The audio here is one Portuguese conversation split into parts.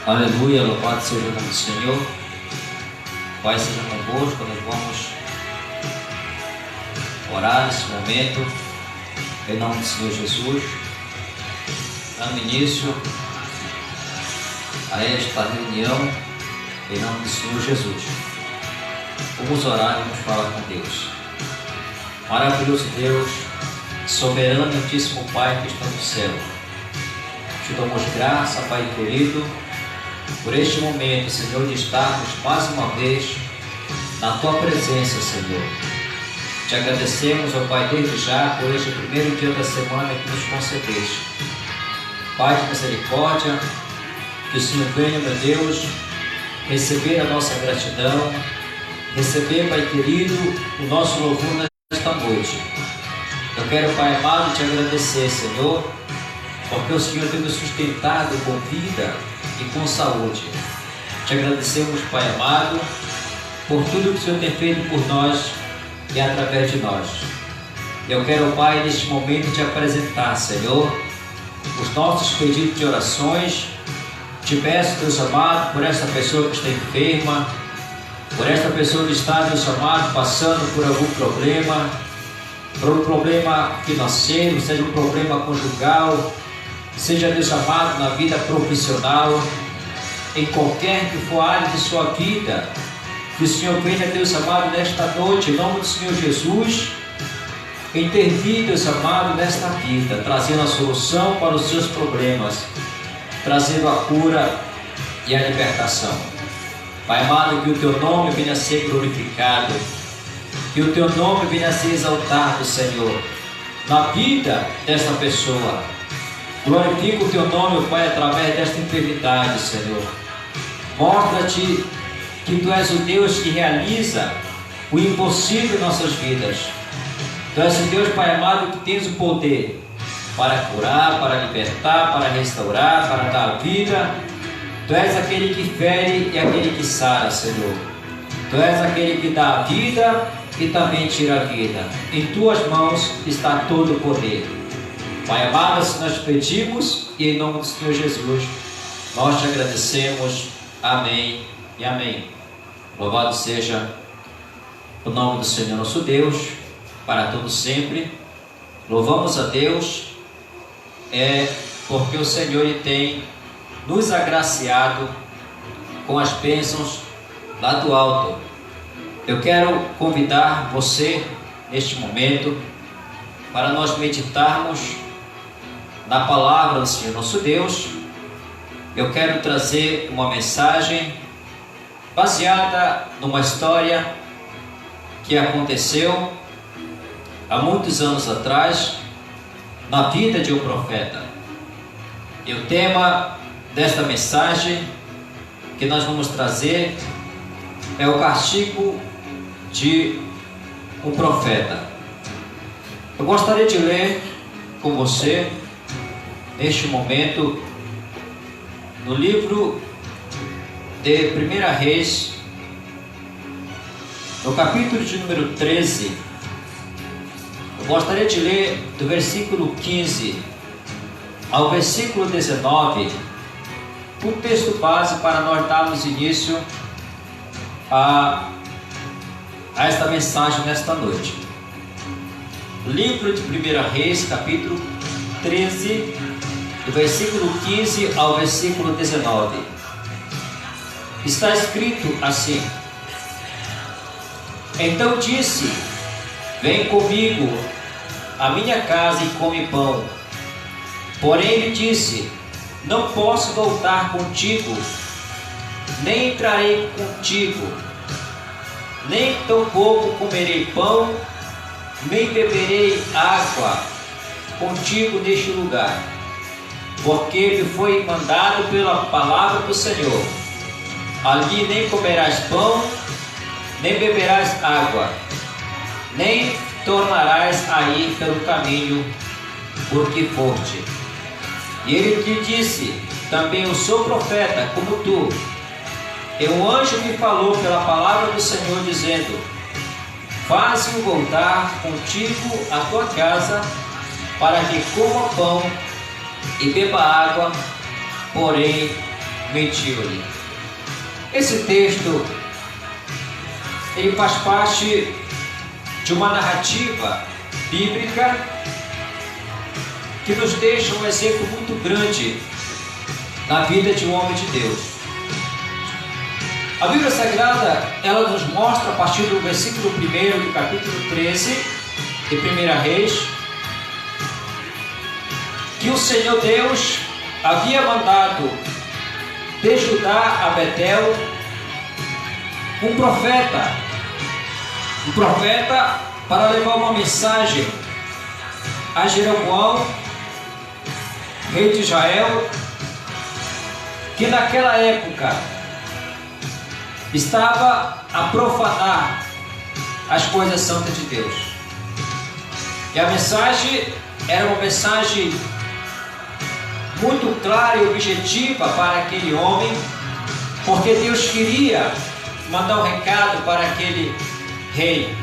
Aleluia, louvado seja o nome do Senhor. Pai, seja convosco, nós vamos orar nesse momento, em nome do Senhor Jesus, dando início a esta reunião, em nome do Senhor Jesus. Vamos orar e vamos falar com Deus. Maravilhoso Deus, soberano e altíssimo Pai que está no céu, te damos graça, Pai querido, por este momento, Senhor, de estarmos mais uma vez na Tua presença, Senhor. Te agradecemos, ó Pai, desde já por este primeiro dia da semana que nos concedeste. Pai de misericórdia, que o Senhor venha, meu Deus, receber a nossa gratidão, receber, Pai querido, o nosso louvor nesta noite. Eu quero, Pai amado, te agradecer, Senhor, porque o Senhor tem nos sustentado com vida e com saúde. Te agradecemos, Pai amado, por tudo que o Senhor tem feito por nós e através de nós. Eu quero, Pai, neste momento te apresentar, Senhor, os nossos pedidos de orações. Te peço, Deus amado, por esta pessoa que está enferma, por esta pessoa que está, Deus amado, passando por algum problema, por um problema financeiro, seja um problema conjugal, seja, Deus amado, na vida profissional, em qualquer que for a área de sua vida, que o Senhor venha, Deus amado, nesta noite, em nome do Senhor Jesus, intervir, Deus amado, nesta vida, trazendo a solução para os seus problemas, trazendo a cura e a libertação. Pai amado, que o Teu nome venha a ser glorificado, que o Teu nome venha a ser exaltado, Senhor, na vida desta pessoa. Glorifica o Teu nome, Pai, através desta enfermidade, Senhor. Mostra-te que Tu és o Deus que realiza o impossível em nossas vidas. Tu és o Deus, Pai amado, que tens o poder para curar, para libertar, para restaurar, para dar vida. Tu és aquele que fere e aquele que sara, Senhor. Tu és aquele que dá a vida e também tira a vida. Em Tuas mãos está todo o poder. Pai amado, assim nós te pedimos e em nome do Senhor Jesus nós te agradecemos. Amém e amém. Louvado seja o nome do Senhor nosso Deus, para todos sempre. Louvamos a Deus, porque o Senhor Ele tem nos agraciado com as bênçãos lá do alto. Eu quero convidar você neste momento para nós meditarmos na palavra do Senhor nosso Deus. Eu quero trazer uma mensagem baseada numa história que aconteceu há muitos anos atrás na vida de um profeta. E o tema desta mensagem que nós vamos trazer é o castigo de um profeta. Eu gostaria de ler com você neste momento no livro de 1 Reis, no capítulo de número 13. Eu gostaria de ler do versículo 15 ao versículo 19, um texto base para nós darmos início a esta mensagem nesta noite. Livro de 1 Reis, capítulo 13, do versículo 15 ao versículo 19. Está escrito assim: Então disse: Vem comigo à minha casa e come pão. Porém ele disse: Não posso voltar contigo, nem entrarei contigo, nem tampouco comerei pão, nem beberei água contigo neste lugar, porque me foi mandado pela palavra do Senhor: ali nem comerás pão, nem beberás água, nem tornarás a ir pelo caminho por que foste. E ele lhe disse: Também eu sou profeta como tu. E um anjo me falou pela palavra do Senhor, dizendo: Faze-o voltar contigo à tua casa, para que coma pão e beba água, porém mentiu ali. Esse texto, ele faz parte de uma narrativa bíblica que nos deixa um exemplo muito grande na vida de um homem de Deus. A Bíblia Sagrada, ela nos mostra a partir do versículo 1 do capítulo 13 de 1 Reis, que o Senhor Deus havia mandado de Judá a Betel um profeta para levar uma mensagem a Jeroboão, rei de Israel, que naquela época estava a profanar as coisas santas de Deus. E a mensagem era uma mensagem muito clara e objetiva para aquele homem, porque Deus queria mandar um recado para aquele rei.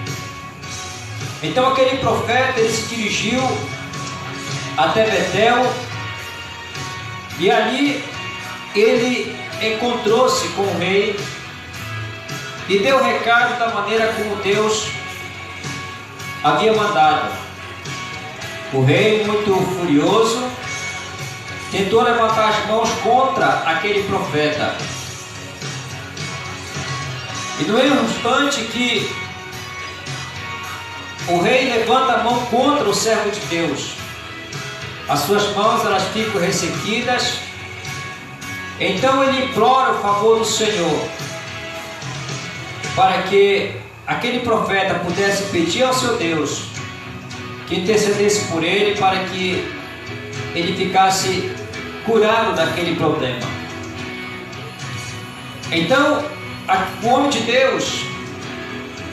Então aquele profeta, ele se dirigiu até Betel, e ali ele encontrou-se com o rei e deu o recado da maneira como Deus havia mandado. O rei, muito furioso, tentou levantar as mãos contra aquele profeta. E no mesmo instante que o rei levanta a mão contra o servo de Deus, as suas mãos elas ficam ressequidas. Então ele implora o favor do Senhor, para que aquele profeta pudesse pedir ao seu Deus que intercedesse por ele, para que ele ficasse curado daquele problema. Então o homem de Deus,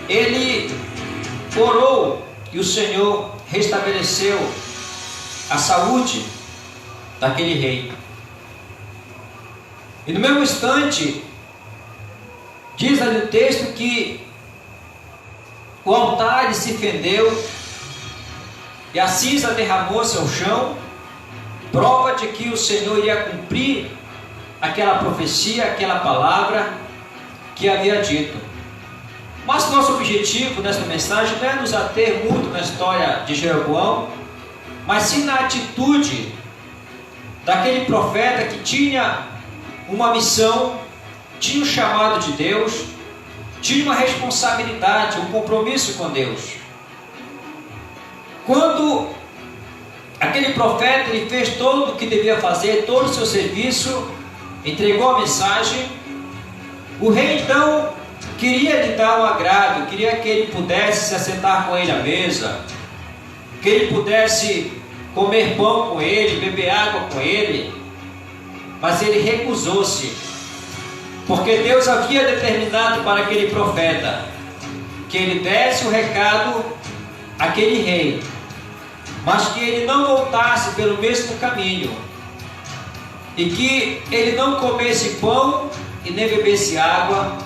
ele orou e o Senhor restabeleceu a saúde daquele rei. E no mesmo instante, diz ali o texto que o altar se fendeu e a cinza derramou-se ao chão, prova de que o Senhor iria cumprir aquela profecia, aquela palavra que havia dito. Mas nosso objetivo nesta mensagem não é nos ater muito na história de Jeroboão, mas sim na atitude daquele profeta que tinha uma missão, tinha um chamado de Deus, tinha uma responsabilidade, um compromisso com Deus. Quando aquele profeta ele fez todo o que devia fazer, todo o seu serviço, entregou a mensagem, o rei então queria lhe dar um agrado, queria que ele pudesse se assentar com ele à mesa, que ele pudesse comer pão com ele, beber água com ele, mas ele recusou-se, porque Deus havia determinado para aquele profeta que ele desse o recado àquele rei, mas que ele não voltasse pelo mesmo caminho, e que ele não comesse pão e nem bebesse água,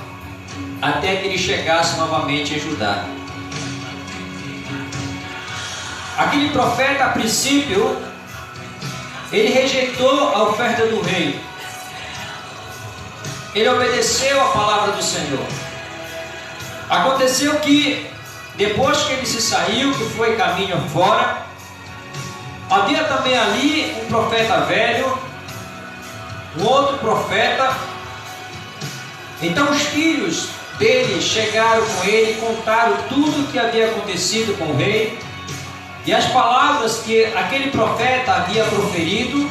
até que ele chegasse novamente em Judá. Aquele profeta, a princípio, ele rejeitou a oferta do rei. Ele obedeceu a palavra do Senhor. Aconteceu que, depois que ele se saiu, que foi caminho fora, havia também ali um profeta velho, um outro profeta. Então os filhos dele chegaram com ele e contaram tudo o que havia acontecido com o rei e as palavras que aquele profeta havia proferido.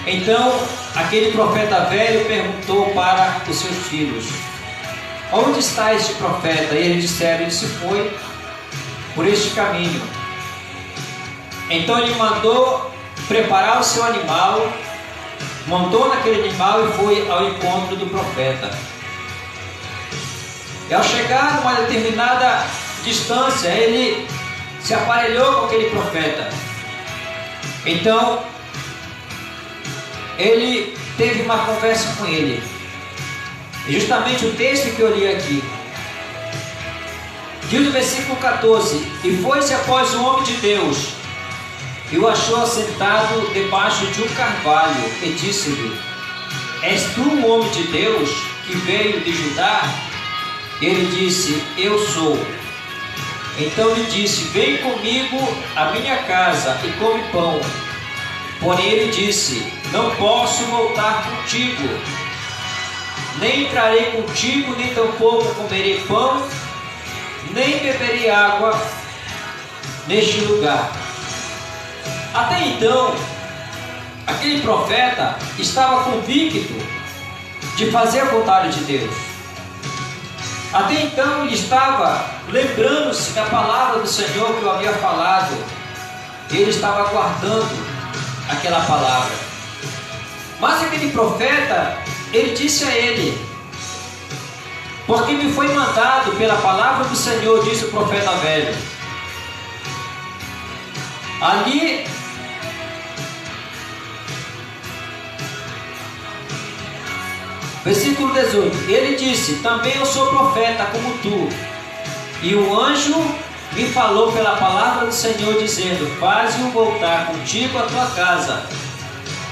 Então aquele profeta velho perguntou para os seus filhos: onde está este profeta? E eles disseram: ele se foi por este caminho. Então ele mandou preparar o seu animal, montou naquele animal e foi ao encontro do profeta. E ao chegar a uma determinada distância, ele se aparelhou com aquele profeta. Então ele teve uma conversa com ele. E justamente o texto que eu li aqui diz no versículo 14: e foi-se após o homem de Deus e o achou sentado debaixo de um carvalho, e disse-lhe: és tu um homem de Deus que veio de Judá? Ele disse, eu sou. Então lhe disse, vem comigo à minha casa e come pão. Porém ele disse, não posso voltar contigo, nem entrarei contigo, nem tampouco comerei pão, nem beberei água neste lugar. Até então, aquele profeta estava convicto de fazer a vontade de Deus. Até então ele estava lembrando-se da palavra do Senhor que eu havia falado. Ele estava guardando aquela palavra. Mas aquele profeta, ele disse a ele, porque me foi mandado pela palavra do Senhor, disse o profeta velho. Ali, versículo 18, ele disse, também eu sou profeta como tu, e o anjo me falou pela palavra do Senhor, dizendo, faze-o voltar contigo à tua casa,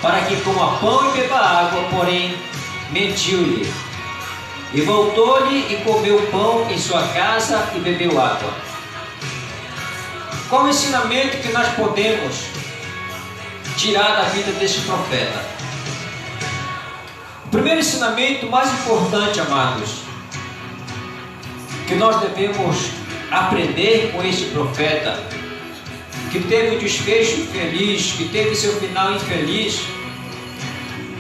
para que coma pão e beba água, porém mentiu-lhe. E voltou-lhe e comeu pão em sua casa e bebeu água. Qual o ensinamento que nós podemos tirar da vida deste profeta? O primeiro ensinamento mais importante, amados, que nós devemos aprender com este profeta, que teve um desfecho infeliz, que teve seu final infeliz,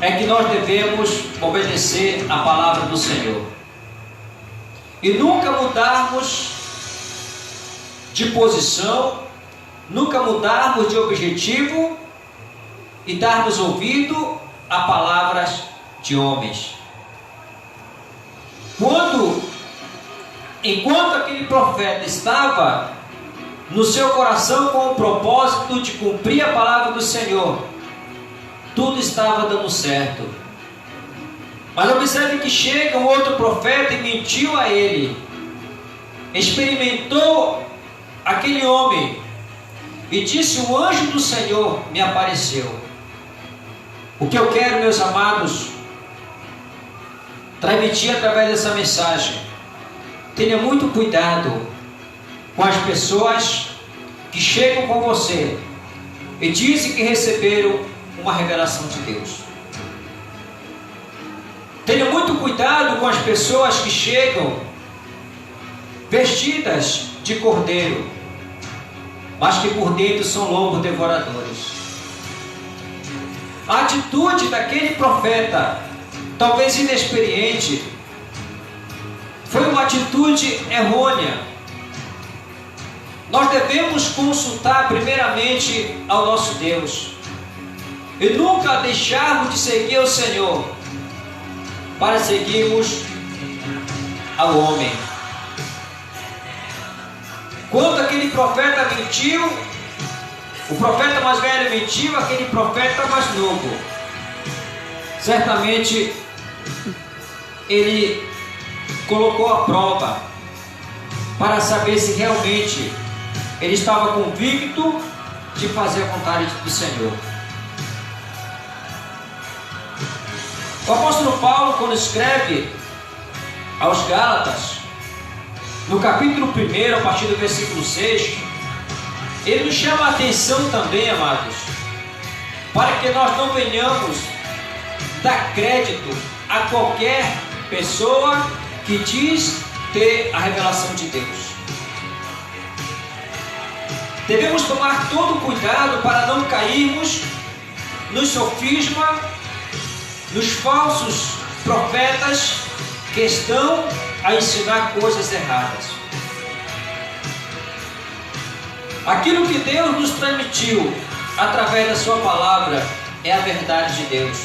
é que nós devemos obedecer a palavra do Senhor e nunca mudarmos de posição, nunca mudarmos de objetivo e darmos ouvido a palavras de homens. Enquanto aquele profeta estava no seu coração com o propósito de cumprir a palavra do Senhor, tudo estava dando certo. Mas observe que chega um outro profeta e mentiu a ele, experimentou aquele homem e disse, o anjo do Senhor me apareceu. O que eu quero, meus amados, transmitir através dessa mensagem, tenha muito cuidado com as pessoas que chegam com você e dizem que receberam uma revelação de Deus. Tenha muito cuidado com as pessoas que chegam vestidas de cordeiro, mas que por dentro são lobos devoradores. A atitude daquele profeta, talvez inexperiente, foi uma atitude errônea. Nós devemos consultar primeiramente ao nosso Deus e nunca deixarmos de seguir o Senhor para seguirmos ao homem. Quando aquele profeta mentiu, o profeta mais velho mentiu, aquele profeta mais novo, certamente ele colocou a prova para saber se realmente ele estava convicto de fazer a vontade do Senhor. O apóstolo Paulo, quando escreve aos Gálatas, no capítulo 1, a partir do versículo 6, ele nos chama a atenção também, amados, para que nós não venhamos dar crédito a qualquer pessoa que diz ter a revelação de Deus. Devemos tomar todo cuidado para não cairmos no sofisma, nos falsos profetas que estão a ensinar coisas erradas. Aquilo que Deus nos transmitiu através da sua palavra é a verdade de Deus.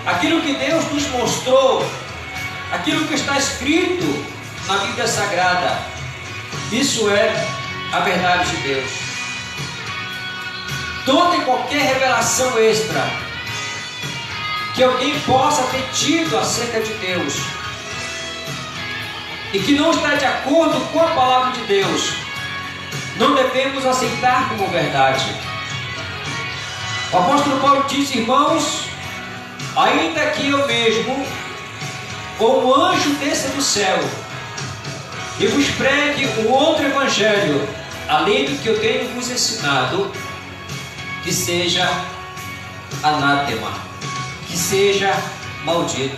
Aquilo que Deus nos mostrou, aquilo que está escrito na Bíblia Sagrada, isso é a verdade de Deus. Toda e qualquer revelação extra que alguém possa ter tido acerca de Deus e que não está de acordo com a palavra de Deus, não devemos aceitar como verdade. O apóstolo Paulo diz, irmãos, ainda que eu mesmo, ou um anjo desça do céu, e vos pregue um outro evangelho, além do que eu tenho vos ensinado, que seja anátema, que seja maldito.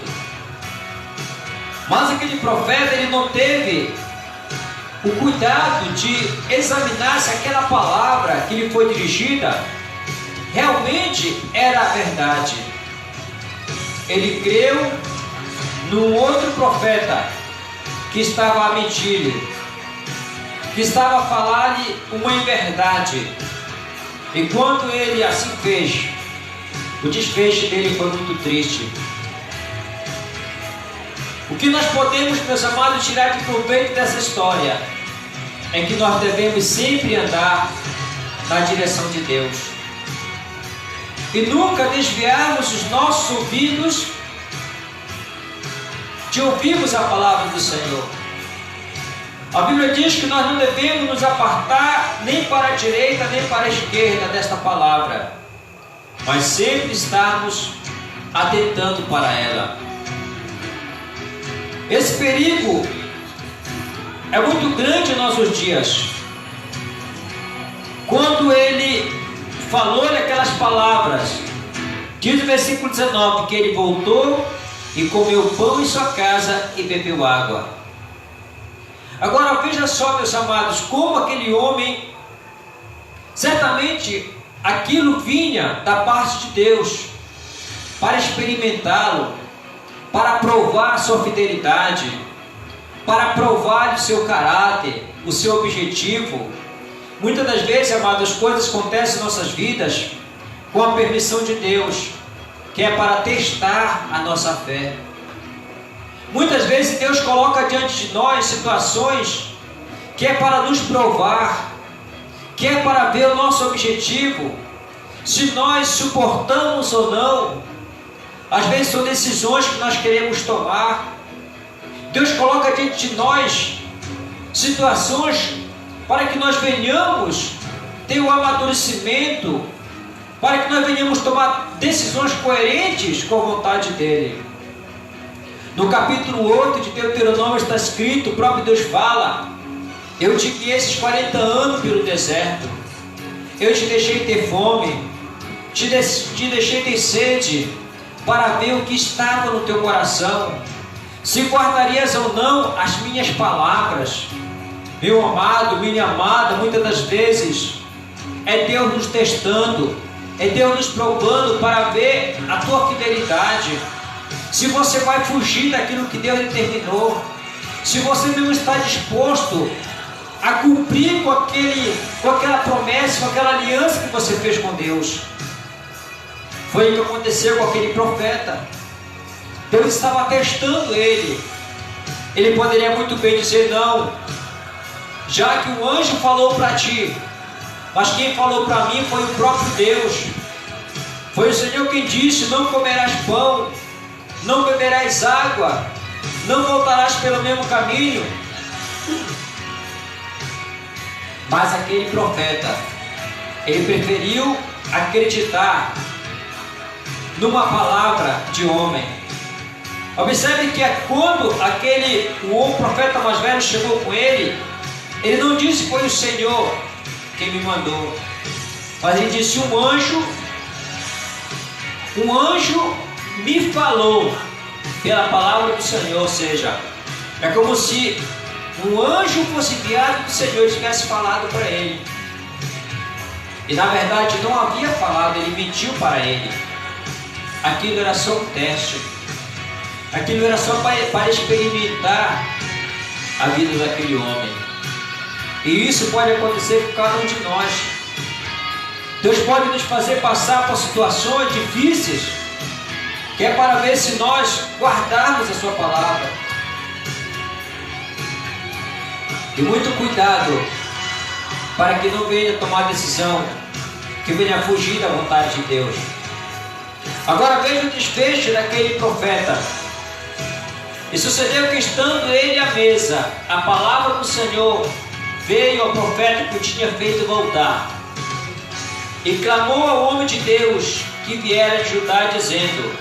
Mas aquele profeta, ele não teve o cuidado de examinar se aquela palavra que lhe foi dirigida realmente era a verdade. Ele creu num outro profeta que estava a mentir-lhe, que estava a falar-lhe uma inverdade. E quando ele assim fez, o desfecho dele foi muito triste. O que nós podemos, meus amados, tirar de proveito dessa história é que nós devemos sempre andar na direção de Deus e nunca desviarmos os nossos ouvidos de ouvirmos a palavra do Senhor. A Bíblia diz que nós não devemos nos apartar nem para a direita nem para a esquerda desta palavra, mas sempre estarmos atentando para ela. Esse perigo é muito grande em nossos dias. Quando ele falou-lhe aquelas palavras, diz o versículo 19, que ele voltou e comeu pão em sua casa e bebeu água. Agora veja só, meus amados, como aquele homem, certamente aquilo vinha da parte de Deus, para experimentá-lo, para provar a sua fidelidade, para provar o seu caráter, o seu objetivo. Muitas das vezes, amados, as coisas acontecem em nossas vidas com a permissão de Deus, que é para testar a nossa fé. Muitas vezes Deus coloca diante de nós situações que é para nos provar, que é para ver o nosso objetivo, se nós suportamos ou não. Às vezes são decisões que nós queremos tomar. Deus coloca diante de nós situações para que nós venhamos ter o amadurecimento, para que nós venhamos tomar decisões coerentes com a vontade dEle. No capítulo 8 de Deuteronômio está escrito, o próprio Deus fala: eu te guiei esses 40 anos pelo deserto, eu te deixei ter fome, te deixei ter sede, para ver o que estava no teu coração, se guardarias ou não as minhas palavras. Meu amado, minha amada, muitas das vezes é Deus nos testando, é Deus nos provando para ver a tua fidelidade, se você vai fugir daquilo que Deus determinou, se você não está disposto a cumprir com aquela promessa, com aquela aliança que você fez com Deus. Foi o que aconteceu com aquele profeta. Deus estava testando ele. Ele poderia muito bem dizer: não, já que o anjo falou para ti, mas quem falou para mim foi o próprio Deus. Foi o Senhor quem disse: não comerás pão, não beberás água, não voltarás pelo mesmo caminho. Mas aquele profeta, ele preferiu acreditar numa palavra de homem. Observe que quando o profeta mais velho chegou com ele, ele não disse: foi o Senhor quem me mandou, mas ele disse: um anjo me falou pela palavra do Senhor. Ou seja, é como se um anjo fosse enviado do Senhor e tivesse falado para ele. E na verdade não havia falado, ele mentiu para ele. Aquilo era só um teste, aquilo era só para experimentar a vida daquele homem. E isso pode acontecer com cada um de nós. Deus pode nos fazer passar por situações difíceis, que é para ver se nós guardarmos a sua palavra. E muito cuidado para que não venha tomar decisão que venha fugir da vontade de Deus. Agora veja o desfecho daquele profeta. E sucedeu que, estando ele à mesa, a palavra do Senhor veio ao profeta que o tinha feito voltar, e clamou ao homem de Deus que viera de Judá, dizendo: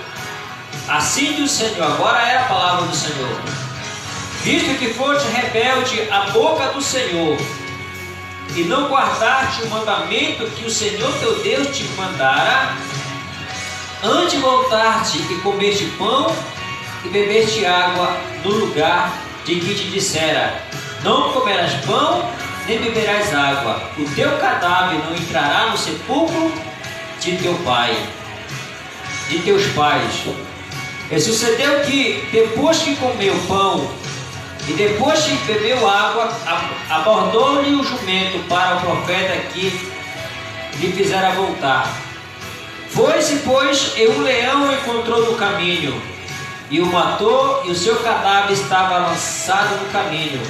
assim diz o Senhor, agora era a palavra do Senhor, visto que foste rebelde à boca do Senhor, e não guardaste o mandamento que o Senhor teu Deus te mandara, antes de voltar-te e comeste pão e bebeste água no lugar de que te dissera, não comerás pão, nem beberás água, o teu cadáver não entrará no sepulcro de teu pai, de teus pais. E sucedeu que, depois que comeu pão e depois que bebeu água, abordou-lhe o jumento para o profeta que lhe fizera voltar. Foi-se, pois, e um leão o encontrou no caminho, e o matou, e o seu cadáver estava lançado no caminho.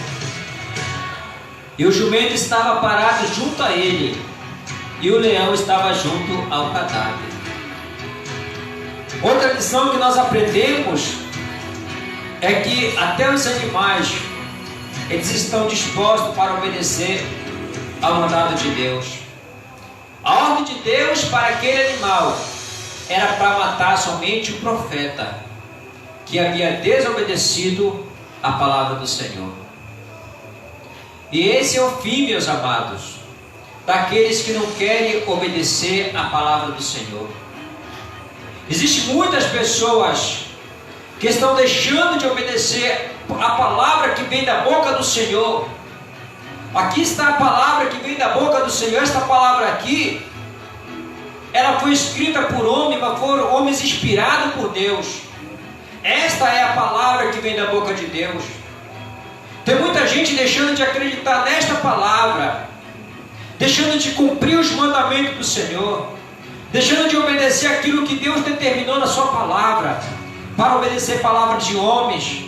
E o jumento estava parado junto a ele, e o leão estava junto ao cadáver. Outra lição que nós aprendemos é que até os animais, eles estão dispostos para obedecer ao mandado de Deus. A ordem de Deus para aquele animal era para matar somente o profeta que havia desobedecido a palavra do Senhor. E esse é o fim, meus amados, daqueles que não querem obedecer a palavra do Senhor. Existem muitas pessoas que estão deixando de obedecer a palavra que vem da boca do Senhor. Aqui está a palavra que vem da boca do Senhor. Esta palavra aqui, ela foi escrita por homens, mas foram homens inspirados por Deus. Esta é a palavra que vem da boca de Deus. Tem muita gente deixando de acreditar nesta palavra, deixando de cumprir os mandamentos do Senhor, deixando de obedecer aquilo que Deus determinou na sua palavra, para obedecer palavras de homens,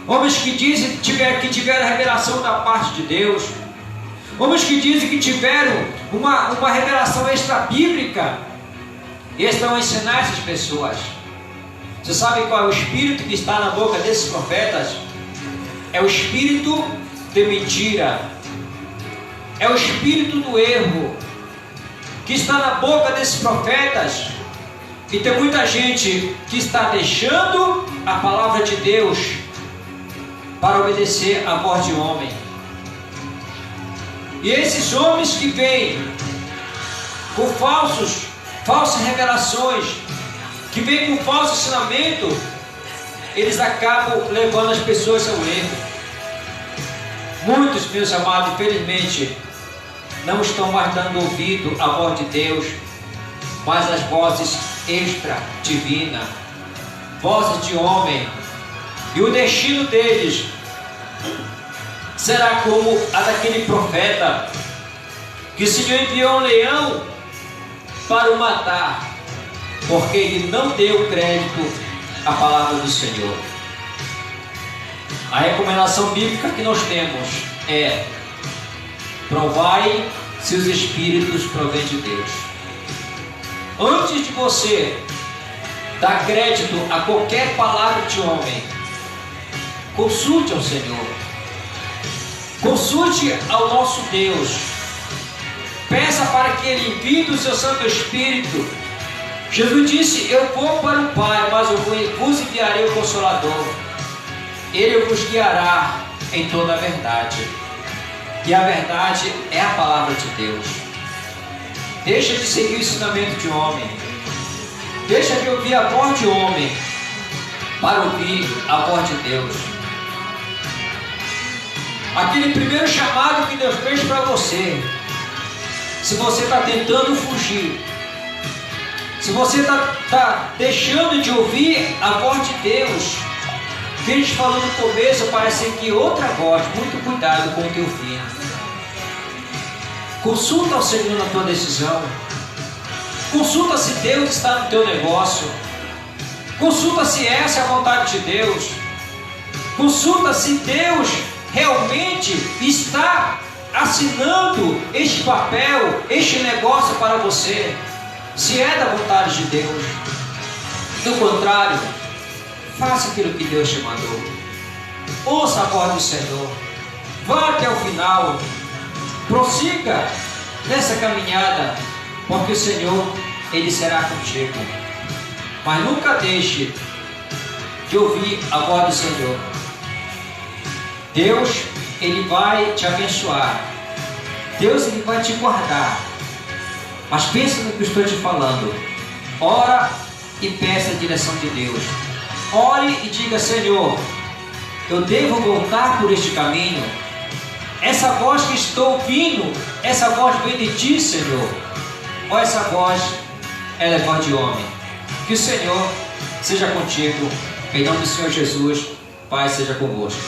homens que dizem que tiveram revelação da parte de Deus, homens que dizem que tiveram uma revelação extra bíblica, e estão a ensinar essas pessoas. Você sabe qual é o espírito que está na boca desses profetas? É o espírito de mentira, é o espírito do erro que está na boca desses profetas. E tem muita gente que está deixando a palavra de Deus para obedecer a voz de homem. E esses homens que vêm com falsas revelações, que vêm com falso ensinamento, eles acabam levando as pessoas ao erro. Muitos, meus amados, infelizmente, não estão mais dando ouvido à voz de Deus, mas as vozes extra divina, vozes de homem, e o destino deles será como a daquele profeta que o Senhor enviou um leão para o matar, porque ele não deu crédito à palavra do Senhor. A recomendação bíblica que nós temos é: provai se os espíritos provêm de Deus. Antes de você dar crédito a qualquer palavra de homem, consulte ao Senhor, consulte ao nosso Deus, peça para que Ele envie o seu Santo Espírito. Jesus disse: eu vou para o Pai, mas eu vos enviarei o Consolador. Ele vos guiará em toda a verdade, e a verdade é a palavra de Deus. Deixa de seguir o ensinamento de homem, deixa de ouvir a voz de homem para ouvir a voz de Deus. Aquele primeiro chamado que Deus fez para você, se você está tentando fugir, se você está deixando de ouvir a voz de Deus, que a gente falou no começo, parece que outra voz. Muito cuidado com o teu filho. Consulta ao Senhor na tua decisão. Consulta se Deus está no teu negócio. Consulta se essa é a vontade de Deus. Consulta se Deus realmente está assinando este papel, este negócio para você, se é da vontade de Deus. Do contrário, faça aquilo que Deus te mandou. Ouça a voz do Senhor. Vá até o final. Prossiga nessa caminhada, porque o Senhor, Ele será contigo. Mas nunca deixe de ouvir a voz do Senhor. Deus, Ele vai te abençoar. Deus, Ele vai te guardar. Mas pensa no que eu estou te falando. Ora e peça a direção de Deus. Ore e diga: Senhor, eu devo voltar por este caminho? Essa voz que estou ouvindo, essa voz vem de Ti, Senhor? Ou essa voz, ela é voz de homem? Que o Senhor seja contigo. Em nome do Senhor Jesus, Pai, seja convosco.